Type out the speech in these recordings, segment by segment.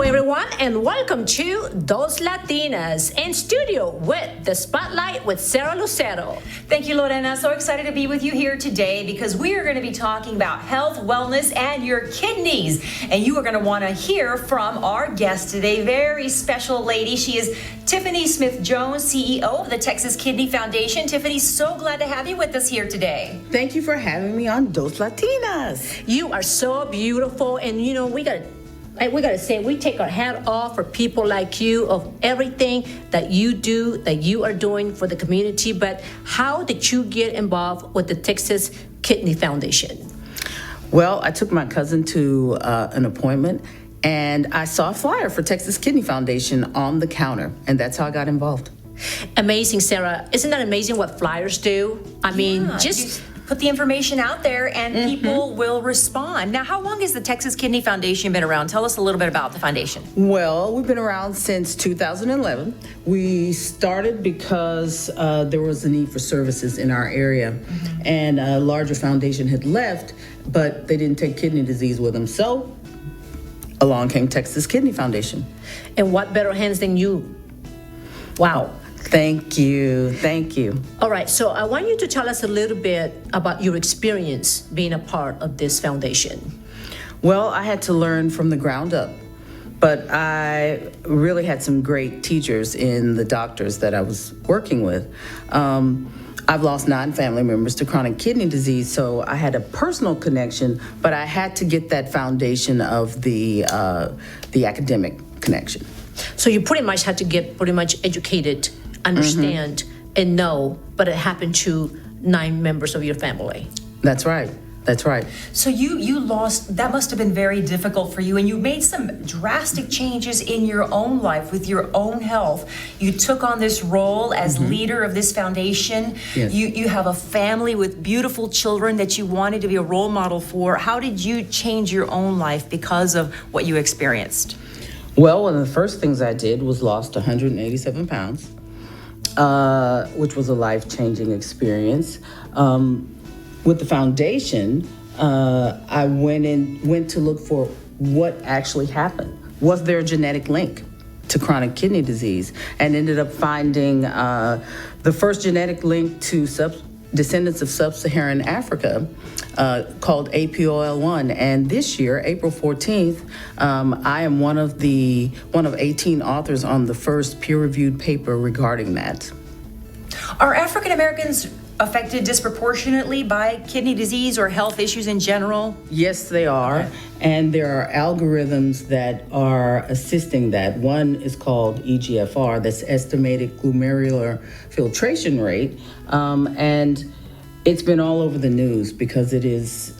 everyone, and welcome to Dos Latinas in studio with the Spotlight with Sarah Lucero. Thank you, Lorena. So excited to be with you here today because we are going to be talking about health, wellness, and your kidneys. And you are going to want to hear from our guest today, very special lady. She is Tiffany Smith-Jones, CEO of the Texas Kidney Foundation. Tiffany, so glad to have you with us here today. Thank you for having me on Dos Latinas. You are so beautiful, and you know, we gotta say, we take our hat off for people like you, of everything that you do, that you are doing for the community. But how did you get involved with the Texas Kidney Foundation? Well, I took my cousin to an appointment, and I saw a flyer for Texas Kidney Foundation on the counter, and that's how I got involved. Amazing, Sarah. Isn't that amazing what flyers do? I mean, just put the information out there and people will respond. Now, how long has the Texas Kidney Foundation been around? Tell us a little bit about the foundation. Well, we've been around since 2011. We started because there was a need for services in our area, and a larger foundation had left, but they didn't take kidney disease with them. So along came Texas Kidney Foundation. And what better hands than you? Wow. Thank you. Thank you. All right, so I want you to tell us a little bit about your experience being a part of this foundation. Well, I had to learn from the ground up, but I really had some great teachers in the doctors that I was working with. I've lost 9 family members to chronic kidney disease, so I had a personal connection, but I had to get that foundation of the academic connection. So you pretty much had to get pretty much educated, understand, and know, but it happened to 9 members of your family. That's right. That's right. So you lost, that must have been very difficult for you, and you made some drastic changes in your own life with your own health. You took on this role as leader of this foundation. Yes. You have a family with beautiful children that you wanted to be a role model for. How did you change your own life because of what you experienced? Well, one of the first things I did was lost 187 pounds, which was a life-changing experience. With the foundation, I went to look for what actually happened. Was there a genetic link to chronic kidney disease? And ended up finding the first genetic link to descendants of sub-Saharan Africa, called APOL1. And this year, April 14th, I am one of 18 authors on the first peer-reviewed paper regarding that. Are African Americans affected disproportionately by kidney disease or health issues in general? Yes, they are. Okay. And there are algorithms that are assisting that. One is called EGFR, that's estimated glomerular filtration rate. And it's been all over the news because it is,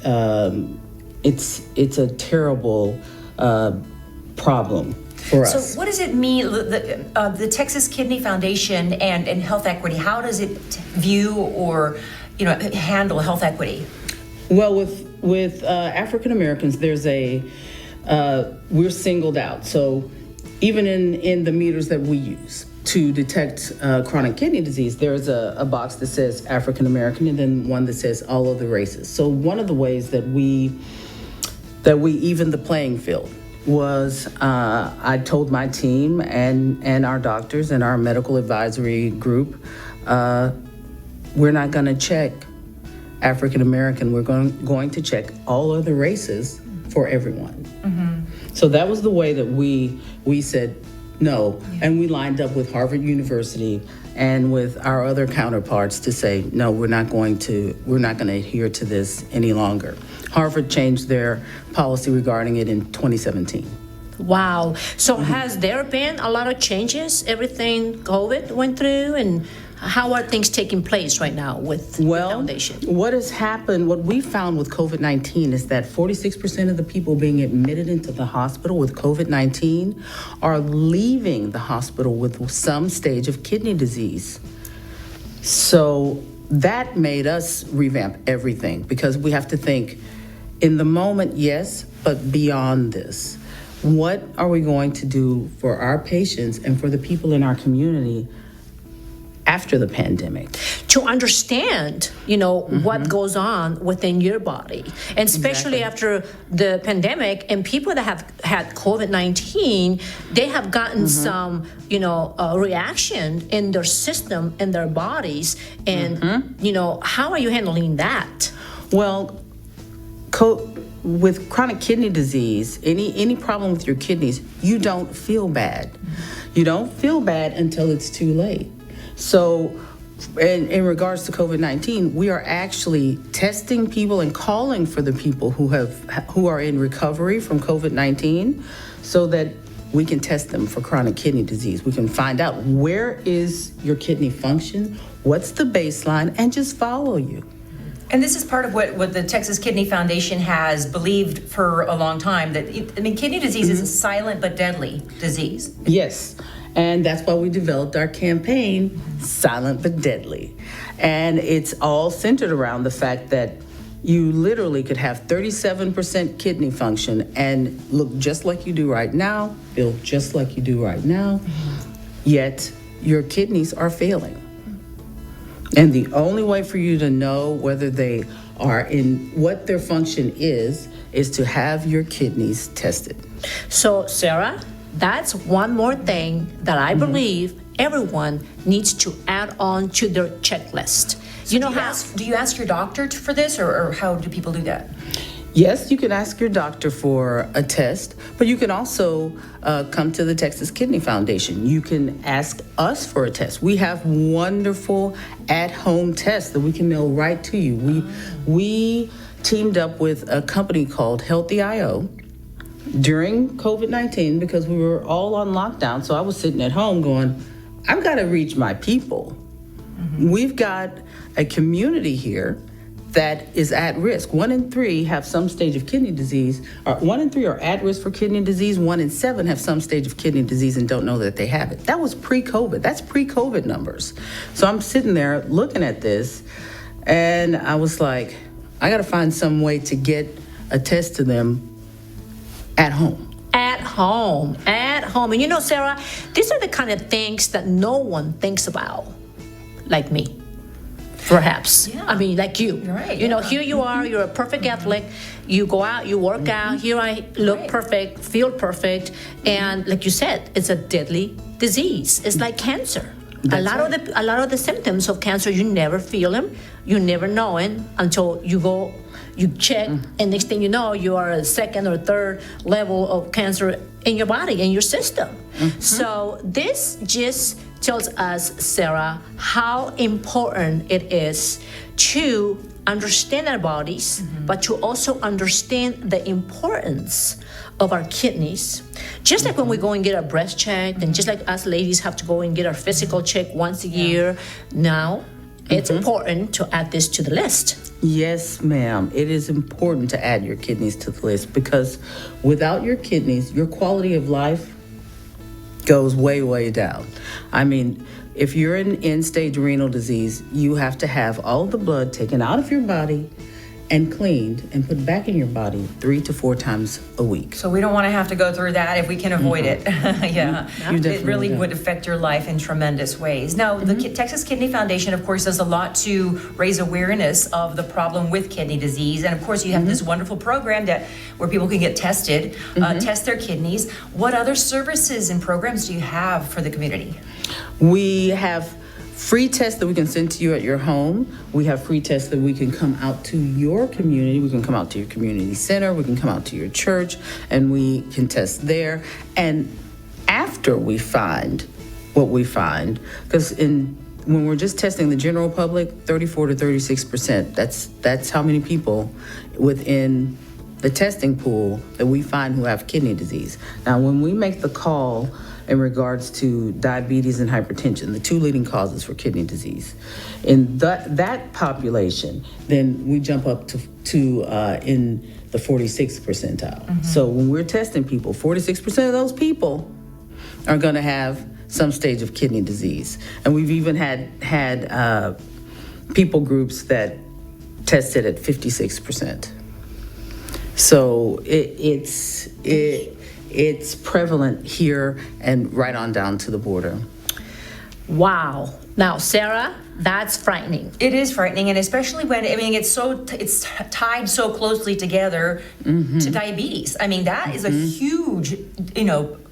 it's a terrible problem for us. So what does it mean, the Texas Kidney Foundation and health equity, how does it view or handle health equity? Well, with African Americans, there's we're singled out. So even in the meters that we use to detect chronic kidney disease, there's a box that says African American and then one that says all other races. So one of the ways that we even the playing field was I told my team and our doctors and our medical advisory group, we're not going to check African American. We're going to check all other races for everyone. So that was the way that we said no, and we lined up with Harvard University and with our other counterparts to say no, we're not going to adhere to this any longer. Harvard changed their policy regarding it in 2017. Wow. So has there been a lot of changes? Everything COVID went through, and how are things taking place right now with the foundation? What has happened, what we found with COVID-19 is that 46% of the people being admitted into the hospital with COVID-19 are leaving the hospital with some stage of kidney disease. So that made us revamp everything because we have to think in the moment, yes, but beyond this. What are we going to do for our patients and for the people in our community after the pandemic. To understand, what goes on within your body, and especially after the pandemic, and people that have had COVID-19, they have gotten some, reaction in their system, in their bodies, and how are you handling that? Well, with chronic kidney disease, any problem with your kidneys, you don't feel bad. You don't feel bad until it's too late. So in regards to COVID-19, we are actually testing people and calling for the people who are in recovery from COVID-19 so that we can test them for chronic kidney disease. We can find out where is your kidney function, what's the baseline, and just follow you. And this is part of what the Texas Kidney Foundation has believed for a long time, that, kidney disease is a silent but deadly disease. Yes, and that's why we developed our campaign, Silent but Deadly. And it's all centered around the fact that you literally could have 37% kidney function and look just like you do right now, feel just like you do right now, yet your kidneys are failing. And the only way for you to know whether they are in what their function is to have your kidneys tested. So, Sarah, that's one more thing that I believe everyone needs to add on to their checklist. Do you ask your doctor for this, or how do people do that? Yes, you can ask your doctor for a test, but you can also come to the Texas Kidney Foundation. You can ask us for a test. We have wonderful at-home tests that we can mail right to you. We teamed up with a company called Healthy.io during COVID-19 because we were all on lockdown. So I was sitting at home going, I've got to reach my people. We've got a community here that is at risk. 1 in 3 have some stage of kidney disease, or 1 in 3 are at risk for kidney disease. 1 in 7 have some stage of kidney disease and don't know that they have it. That was pre-COVID. That's pre-COVID numbers. So I'm sitting there looking at this, and I was like, I got to find some way to get a test to them at home. At home. And Sarah, these are the kind of things that no one thinks about, like me. Perhaps. Yeah. I mean, like you. You're right. Here you are, you're a perfect athlete. You go out, you work out. Here I look perfect, feel perfect. And like you said, it's a deadly disease. It's like cancer. A lot of the symptoms of cancer, you never feel them, you never know it until you check, and next thing you know, you are a second or third level of cancer in your body, in your system. So this just tells us, Sarah, how important it is to understand our bodies, but to also understand the importance of our kidneys. Just like when we go and get our breast checked, and just like us ladies have to go and get our physical check once a year, now it's important to add this to the list. Yes, ma'am. It is important to add your kidneys to the list because without your kidneys, your quality of life goes way, way down. I mean, if you're in end-stage renal disease, you have to have all the blood taken out of your body and cleaned and put back in your body 3 to 4 times a week. So we don't want to have to go through that if we can avoid it. Yeah, it really would affect your life in tremendous ways. Now, the Texas Kidney Foundation, of course, does a lot to raise awareness of the problem with kidney disease. And of course, you have this wonderful program where people can get tested, test their kidneys. What other services and programs do you have for the community? We have free tests that we can send to you at your home. We have free tests that we can come out to your community. We can come out to your community center. We can come out to your church, and we can test there. And after we find what we find, because when we're just testing the general public, 34 to 36%, that's how many people within the testing pool that we find who have kidney disease. Now, when we make the call in regards to diabetes and hypertension, the 2 leading causes for kidney disease, in that population, then we jump up to in the 46th percentile. So when we're testing people, 46% of those people are going to have some stage of kidney disease, and we've even had people groups that tested at 56%. So it's prevalent here and right on down to the border. Wow. Now, Sarah, that's frightening. It is frightening, and especially when it's tied so closely together to diabetes. I mean, that is a huge,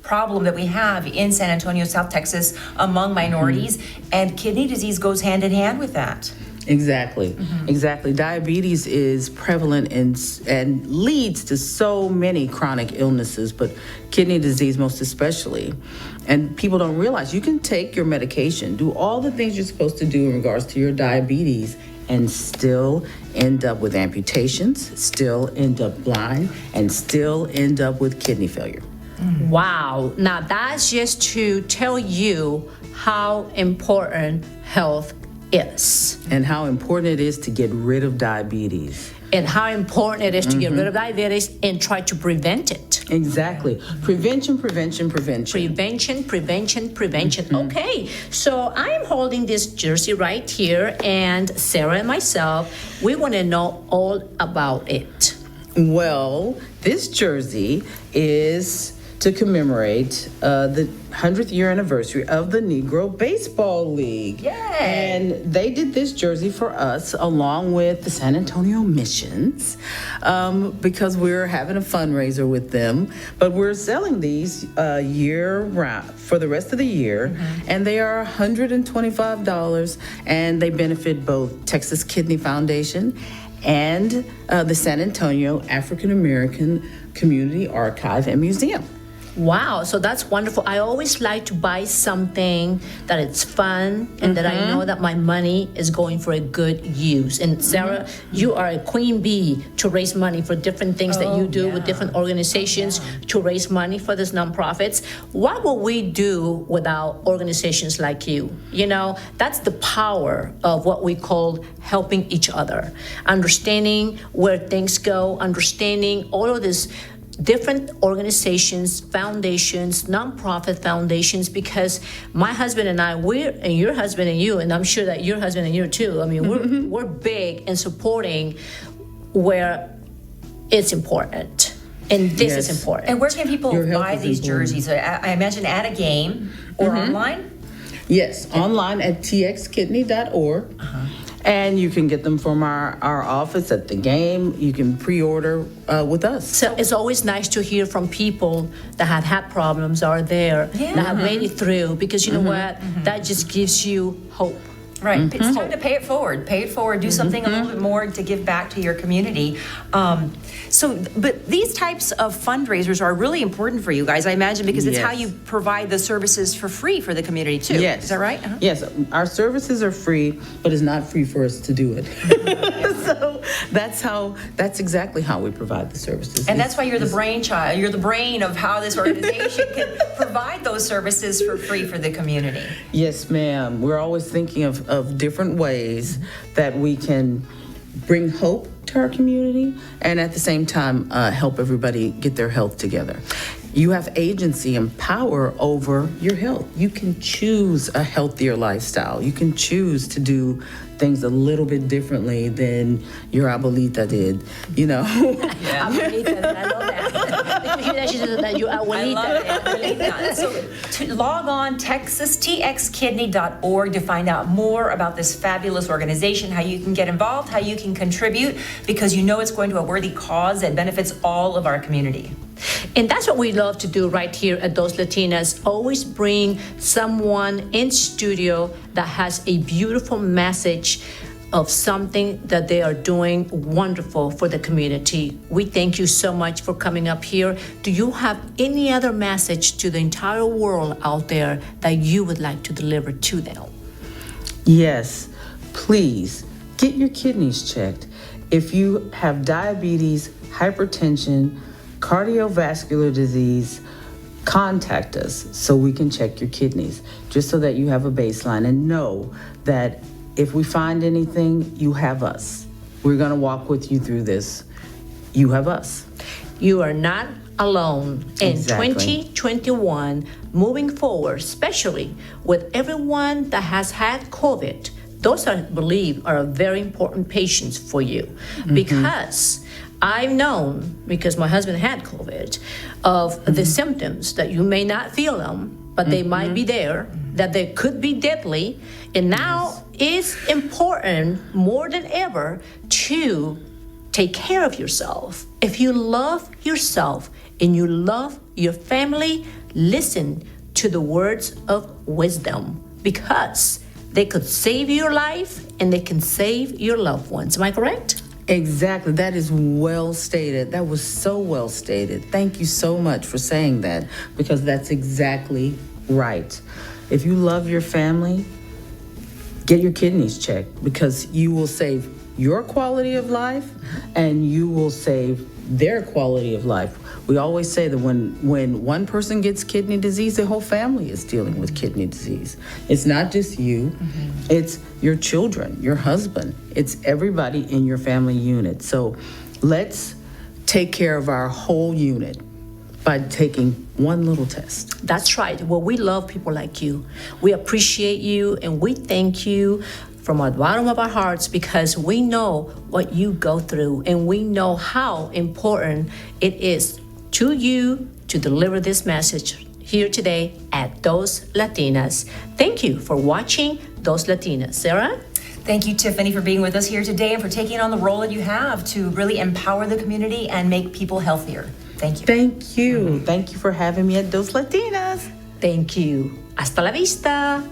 problem that we have in San Antonio, South Texas, among minorities, and kidney disease goes hand in hand with that. Exactly. Exactly. Diabetes is prevalent and leads to so many chronic illnesses, but kidney disease most especially. And people don't realize you can take your medication, do all the things you're supposed to do in regards to your diabetes, and still end up with amputations, still end up blind, and still end up with kidney failure. Wow. Now, that's just to tell you how important health is. And how important it is to get rid of diabetes. And how important it is to get rid of diabetes and try to prevent it. Exactly. Prevention, prevention, prevention. Prevention, prevention, prevention. Okay, so I'm holding this jersey right here, and Sarah and myself, we want to know all about it. Well, this jersey is to commemorate the 100th year anniversary of the Negro Baseball League. Yay! And they did this jersey for us along with the San Antonio Missions because we're having a fundraiser with them. But we're selling these year round for the rest of the year, and they are $125, and they benefit both Texas Kidney Foundation and the San Antonio African American Community Archive and Museum. Wow, so that's wonderful. I always like to buy something that it's fun and that I know that my money is going for a good use. And Sarah, you are a queen bee to raise money for different things that you do with different organizations to raise money for these nonprofits. What will we do without organizations like you? That's the power of what we call helping each other, understanding where things go, understanding all of this different organizations, foundations, nonprofit foundations, because my husband and I, and your husband and you, and I'm sure that your husband and you too, I mean, we're big in supporting where it's important. And this is important. And where can people buy these jerseys? I imagine at a game or online? Yes, online at txkidney.org. And you can get them from our office at the game. You can pre-order with us. So it's always nice to hear from people that have had problems, are there, that have made it through, because you know what? That just gives you hope. Right. It's time to pay it forward. Pay it forward. Do something a little bit more to give back to your community. But these types of fundraisers are really important for you guys, I imagine, because it's how you provide the services for free for the community too. Yes. Is that right? Yes. Our services are free, but it's not free for us to do it. So that's exactly how we provide the services. And that's why you're the brainchild. You're the brain of how this organization can provide those services for free for the community. Yes, ma'am. We're always thinking of different ways that we can bring hope to our community and at the same time help everybody get their health together. You have agency and power over your health. You can choose a healthier lifestyle. You can choose to do things a little bit differently than your abuelita did, Abuelita, I love that. Did you hear that? She said that your abuelita. I love that. So log on texastxkidney.org to find out more about this fabulous organization, how you can get involved, how you can contribute, because it's going to a worthy cause that benefits all of our community. And that's what we love to do right here at Those Latinas. Always bring someone in studio that has a beautiful message of something that they are doing wonderful for the community. We thank you so much for coming up here. Do you have any other message to the entire world out there that you would like to deliver to them? Yes, please get your kidneys checked. If you have diabetes, hypertension, cardiovascular disease, contact us so we can check your kidneys, just so that you have a baseline and know that if we find anything, you have us. We're going to walk with you through this. You have us. You are not alone in Exactly. 2021, moving forward, especially with everyone that has had COVID. Those, I believe, are very important patients for you, because I've known, because my husband had COVID, of the symptoms that you may not feel them, but they might be there, that they could be deadly. And now it's important more than ever to take care of yourself. If you love yourself and you love your family, listen to the words of wisdom, because they could save your life and they can save your loved ones. Am I correct? Exactly. That is well stated. That was so well stated. Thank you so much for saying that, because that's exactly right. If you love your family, get your kidneys checked, because you will save your quality of life and you will save their quality of life. We always say that when one person gets kidney disease, the whole family is dealing with kidney disease. It's not just you, it's your children, your husband, it's everybody in your family unit. So let's take care of our whole unit by taking one little test. That's right. Well, we love people like you. We appreciate you and we thank you from the bottom of our hearts, because we know what you go through and we know how important it is to you to deliver this message here today at Dos Latinas. Thank you for watching Dos Latinas. Sarah? Thank you, Tiffany, for being with us here today and for taking on the role that you have to really empower the community and make people healthier. Thank you. Thank you. Thank you for having me at Dos Latinas. Thank you. Hasta la vista.